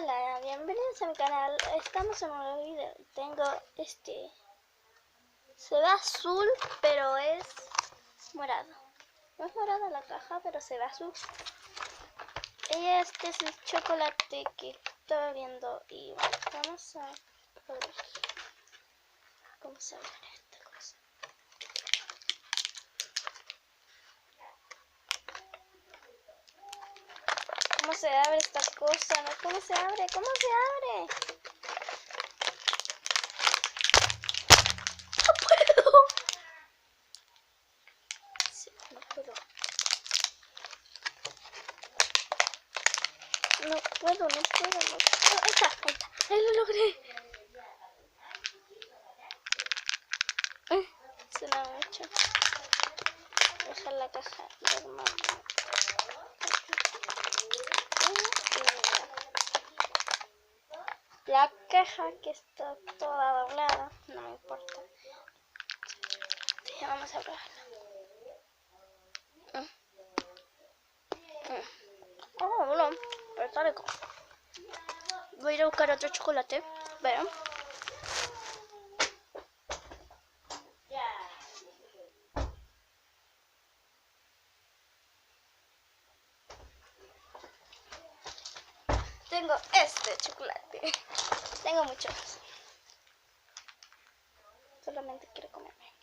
Hola, bienvenidos a mi canal. Estamos en un nuevo video. Tengo se ve azul, pero es morado. No es morada la caja, pero se ve azul. Y este es el chocolate que estaba viendo. Y bueno, vamos a ver cómo se abre esta cosa. ¿Cómo se abre esta cosa? ¿No? ¿Cómo se abre? ¿Cómo se abre? ¡No puedo! Sí, no puedo. No puedo. Ahí está. Ahí lo logré. Suena mucho. Dejar la caja normal. La caja que está toda doblada, no me importa. Sí, vamos a probarla. Oh, bueno, pero está rico. Voy a ir a buscar otro chocolate. Vean. Tengo este chocolate. Tengo muchos. Solamente quiero comerme.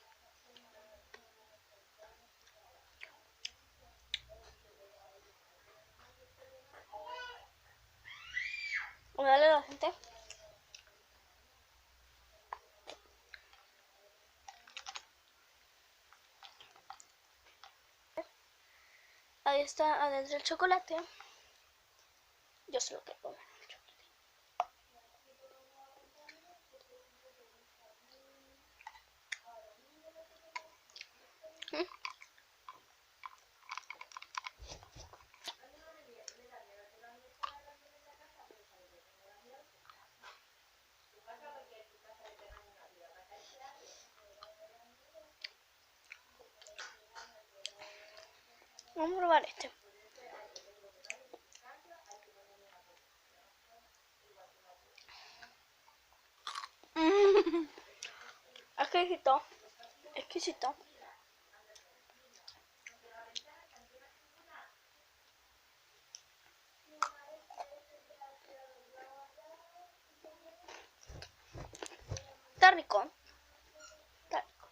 Dale a la gente. Ahí está adentro el chocolate. Yo solo quiero comer el chocolate. Vamos a probar este. Exquisito. Exquisito. Está rico. Está rico.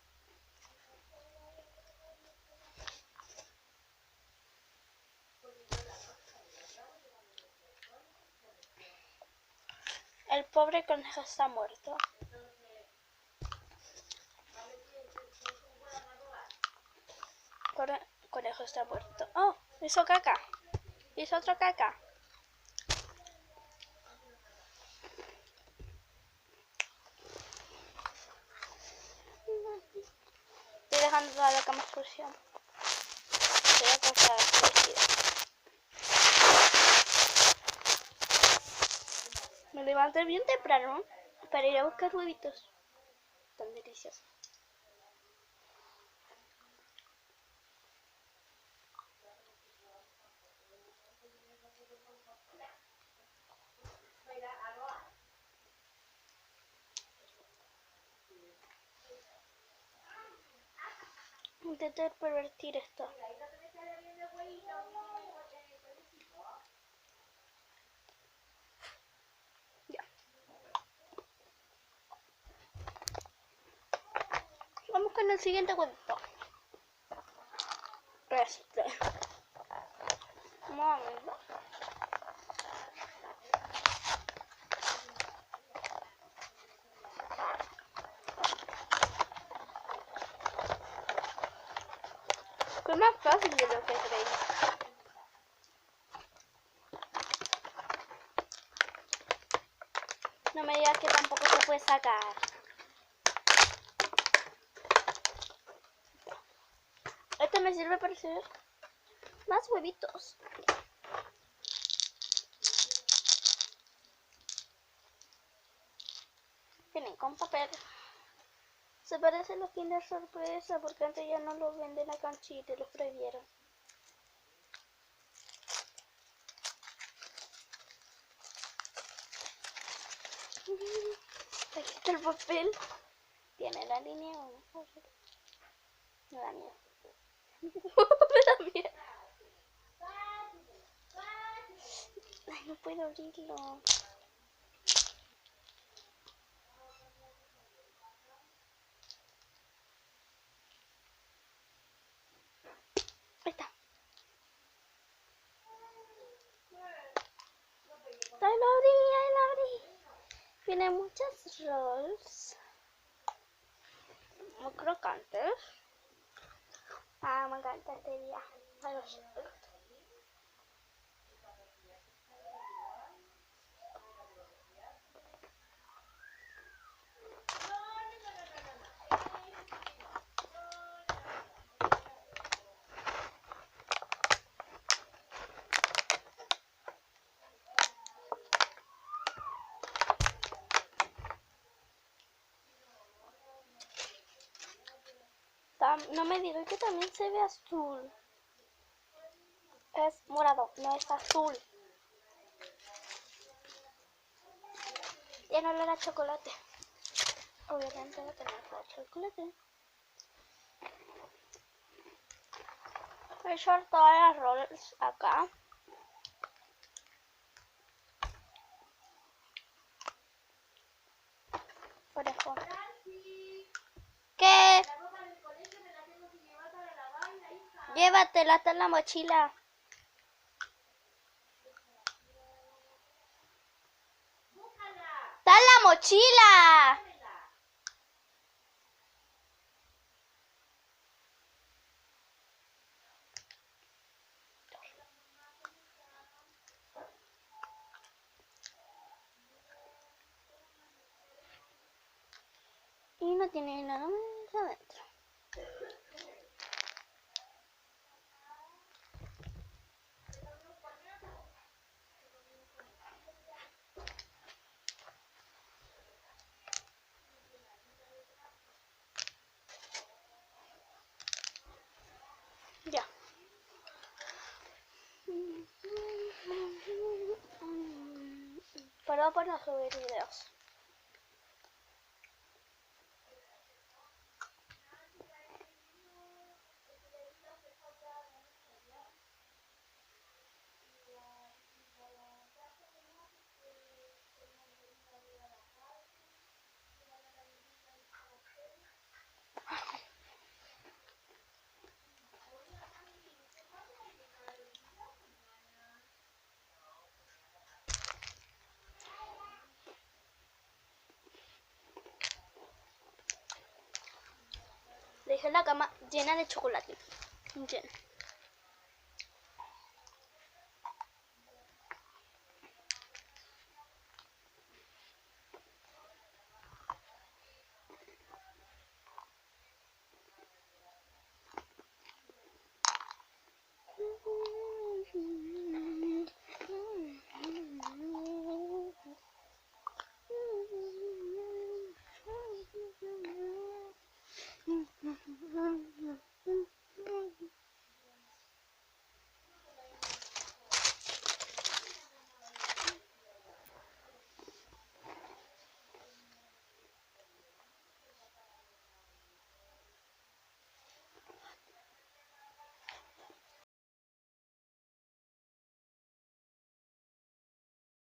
El pobre conejo está muerto. Conejo está muerto. Oh, hizo caca. Hizo otra caca. Estoy dejando toda la cama sucia. Estoy cansada de Me levanté bien temprano para ir a buscar huevitos. Tan deliciosos. Intenté pervertir esto. Ya. Vamos con el siguiente huevito. Mami. Fue más fácil de lo que creí. No me digas que tampoco se puede sacar. Este me sirve para hacer más huevitos. Vienen con papel. Se parecen los Kinder Sorpresa porque antes ya no los venden acá en Chile, los prohibieron. Aquí está el papel. Tiene la línea 1. Me da miedo. Me da miedo. Ay, no puedo abrirlo. Ahí está. Ahí lo abrí, ahí lo abrí. Tiene muchas rolls. Muy crocantes. Ah, me encanta este día. Ay, lo siento. No me digas que también se ve azul. Es morado, no es azul. Tiene olor a chocolate. Obviamente va a tener olor a chocolate. Voy a echar todas las rolls acá. Orejo. ¿Qué? Llévatela, está en la mochila. ¡Está en la mochila! Y no tiene nada más adentro. Ya. Pero para subir videos. Dejé la cama llena de chocolate. Llena.